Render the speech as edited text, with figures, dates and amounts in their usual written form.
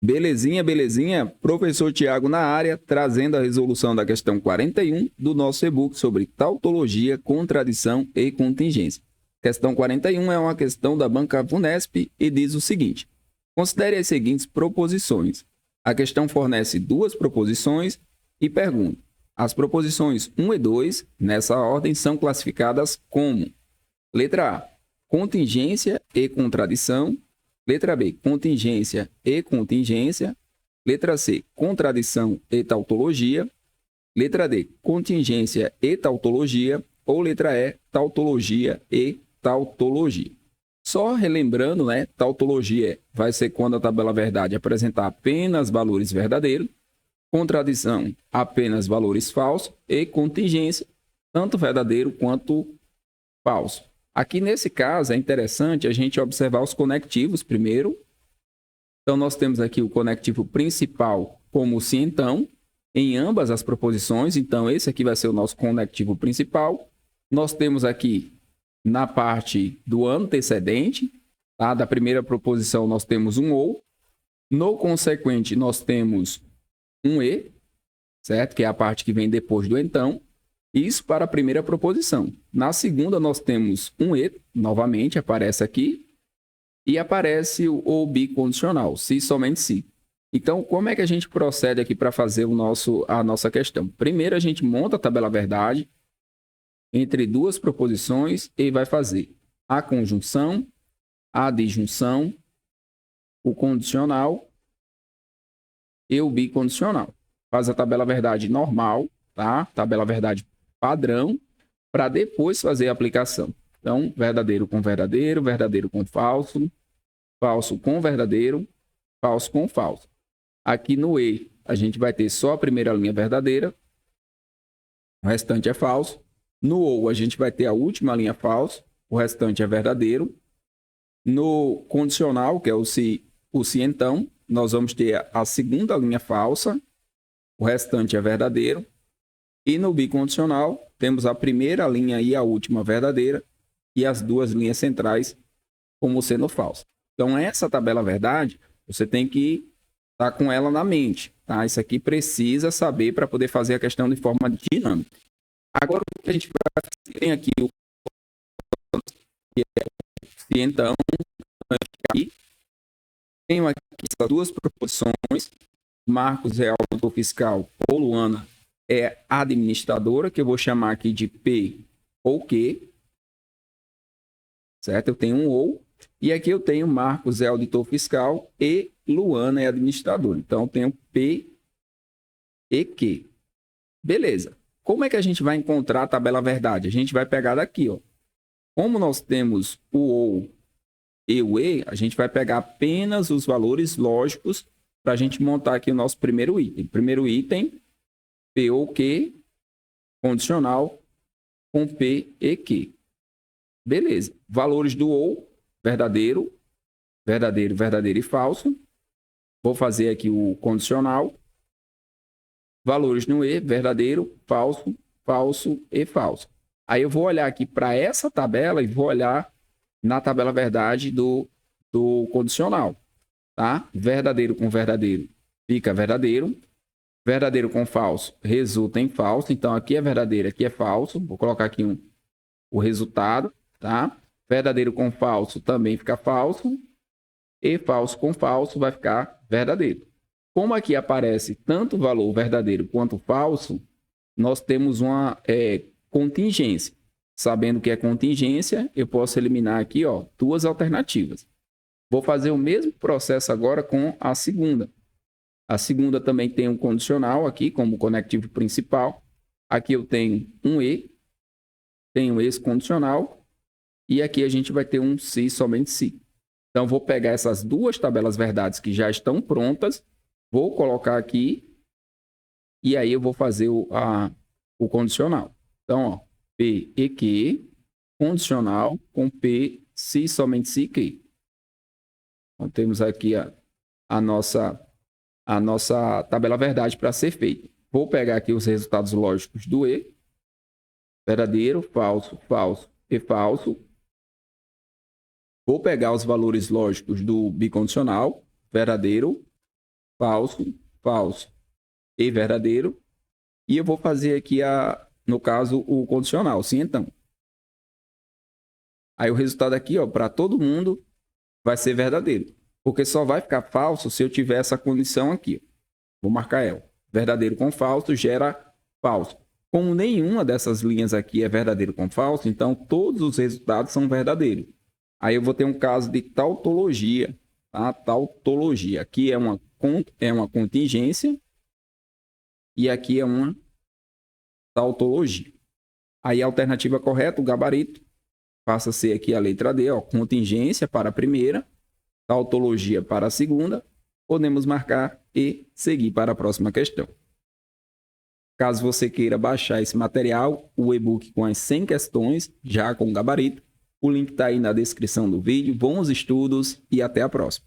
Belezinha, belezinha? Professor Tiago na área, trazendo a resolução da questão 41 do nosso e-book sobre tautologia, contradição e contingência. Questão 41 é uma questão da banca VUNESP e diz o seguinte: considere as seguintes proposições. A questão fornece duas proposições e pergunta: as proposições 1 e 2, nessa ordem, são classificadas como: letra A, contingência e contradição. Letra B, contingência e contingência. Letra C, contradição e tautologia. Letra D, contingência e tautologia. Ou letra E, tautologia e tautologia. Só relembrando, né? Tautologia vai ser quando a tabela verdade apresentar apenas valores verdadeiros. Contradição, apenas valores falsos. E contingência, tanto verdadeiro quanto falso. Aqui, nesse caso, é interessante a gente observar os conectivos primeiro. Então, nós temos aqui o conectivo principal como se então, em ambas as proposições. Então, esse aqui vai ser o nosso conectivo principal. Nós temos aqui, na parte do antecedente, tá? Da primeira proposição, nós temos um ou. No consequente, nós temos um e, certo? Que é a parte que vem depois do então. Isso para a primeira proposição. Na segunda, nós temos um e, novamente, aparece aqui, e aparece o bicondicional, se somente se. Então, como é que a gente procede aqui para fazer a nossa questão? Primeiro, a gente monta a tabela verdade entre duas proposições e vai fazer a conjunção, a disjunção, o condicional e o bicondicional. Faz a tabela verdade normal, tá? Tabela verdade padrão, para depois fazer a aplicação. Então, verdadeiro com falso, falso com verdadeiro, falso com falso. Aqui no E, a gente vai ter só a primeira linha verdadeira, o restante é falso. No OU, a gente vai ter a última linha falso, o restante é verdadeiro. No condicional, que é o se então, nós vamos ter a segunda linha falsa, o restante é verdadeiro. E no bicondicional, temos a primeira linha e a última verdadeira e as duas linhas centrais como sendo falsa. Então, essa tabela verdade, você tem que estar com ela na mente, tá? Isso aqui precisa saber para poder fazer a questão de forma dinâmica. Agora, o que a gente vai fazer? Tem aqui o se então, aqui. Tenho aqui essas duas proposições. Marcos é auditor fiscal ou Luana é administradora, que eu vou chamar aqui de P ou Q, certo? Eu tenho um ou, e aqui eu tenho Marcos é auditor fiscal e Luana é administradora. Então, eu tenho P e Q. Beleza. Como é que a gente vai encontrar a tabela verdade? A gente vai pegar daqui, ó. Como nós temos o ou e o e, a gente vai pegar apenas os valores lógicos para a gente montar aqui o nosso primeiro item. Primeiro item, P ou Q, condicional com P e Q. Beleza. Valores do ou, verdadeiro, verdadeiro, verdadeiro e falso. Vou fazer aqui o condicional. Valores no e, verdadeiro, falso, falso e falso. Aí eu vou olhar aqui para essa tabela e vou olhar na tabela verdade do condicional. Tá? Verdadeiro com verdadeiro fica verdadeiro. Verdadeiro com falso resulta em falso. Então, aqui é verdadeiro, aqui é falso. Vou colocar aqui o resultado. Tá? Verdadeiro com falso também fica falso. E falso com falso vai ficar verdadeiro. Como aqui aparece tanto o valor verdadeiro quanto falso, nós temos uma contingência. Sabendo que é contingência, eu posso eliminar aqui duas alternativas. Vou fazer o mesmo processo agora com a segunda. A segunda também tem um condicional aqui como conectivo principal. Aqui eu tenho um e, tenho esse condicional, e aqui a gente vai ter um se, somente se. Então, vou pegar essas duas tabelas verdades que já estão prontas, vou colocar aqui, e aí eu vou fazer o condicional. Então, P e Q, condicional com P, se, somente se, Q. Então, temos aqui a nossa tabela verdade para ser feita. Vou pegar aqui os resultados lógicos do E. Verdadeiro, falso, falso e falso. Vou pegar os valores lógicos do bicondicional. Verdadeiro, falso, falso e verdadeiro. E eu vou fazer aqui, no caso, o condicional. Sim, então. Aí o resultado aqui, ó, para todo mundo vai ser verdadeiro. Porque só vai ficar falso se eu tiver essa condição aqui. Vou marcar ela. Verdadeiro com falso gera falso. Como nenhuma dessas linhas aqui é verdadeiro com falso, então todos os resultados são verdadeiros. Aí eu vou ter um caso de tautologia. Tá? Tautologia. Aqui é uma contingência e aqui é uma tautologia. Aí a alternativa correta, o gabarito, passa a ser aqui a letra D, ó, contingência para a primeira, tautologia para a segunda. Podemos marcar e seguir para a próxima questão. Caso você queira baixar esse material, o e-book com as 100 questões, já com gabarito, o link está aí na descrição do vídeo. Bons estudos e até a próxima.